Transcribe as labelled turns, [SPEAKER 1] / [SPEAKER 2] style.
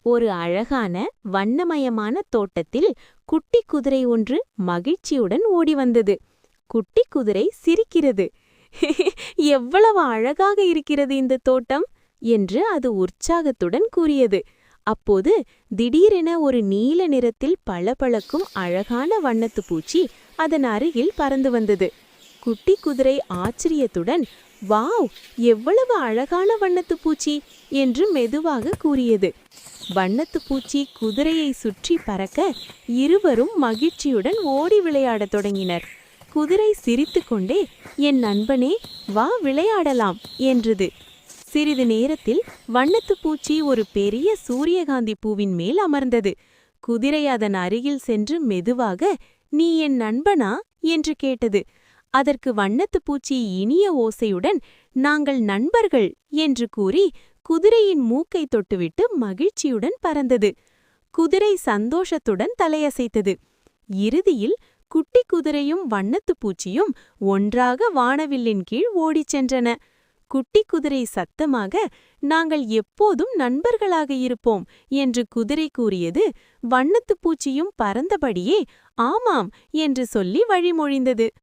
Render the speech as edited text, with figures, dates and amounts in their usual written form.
[SPEAKER 1] ஒரு அழகான வண்ணமயமான தோட்டத்தில் குட்டி குதிரை ஒன்று மகிழ்ச்சியுடன் ஓடி வந்தது. குட்டி குதிரை சிரிக்கிறது. எவ்வளவு அழகாக இருக்கிறது இந்த தோட்டம் என்று அது உற்சாகத்துடன் கூறியது. அப்போது திடீரென ஒரு நீல நிறத்தில் பளபளக்கும் அழகான வண்ணத்து பூச்சி அதன் அருகில் பறந்து வந்தது. குட்டி குதிரை ஆச்சரியத்துடன், வாவ், எவ்வளவு அழகான வண்ணத்து பூச்சி என்று மெதுவாக கூறியது. வண்ணத்து பூச்சி குதிரையை சுற்றி பறக்க இருவரும் மகிழ்ச்சியுடன் ஓடி விளையாடத் தொடங்கினர். குதிரை சிரித்துக்கொண்டே, என் நண்பனே, வா விளையாடலாம் என்றது. சிறிது நேரத்தில் வண்ணத்து பூச்சி ஒரு பெரிய சூரியகாந்தி பூவின் மேல் அமர்ந்தது. குதிரை அதன் அருகில் சென்று மெதுவாக, நீ என் நண்பனா என்று கேட்டது. அதற்கு வண்ணத்து பூச்சி இனிய ஓசையுடன், நாங்கள் நண்பர்கள் என்று கூறி குதிரையின் மூக்கை தொட்டுவிட்டு மகிழ்ச்சியுடன் பறந்தது. குதிரை சந்தோஷத்துடன் தலையசைத்தது. இறுதியில் குட்டி குதிரையும் வண்ணத்து பூச்சியும் ஒன்றாக வானவில்லின் கீழ் ஓடிச் சென்றன. குட்டி குதிரை சத்தமாக, நாங்கள் எப்போதும் நண்பர்களாக இருப்போம் என்று குதிரை கூறியது. வண்ணத்து பூச்சியும் பறந்தபடியே ஆமாம் என்று சொல்லி வழிமொழிந்தது.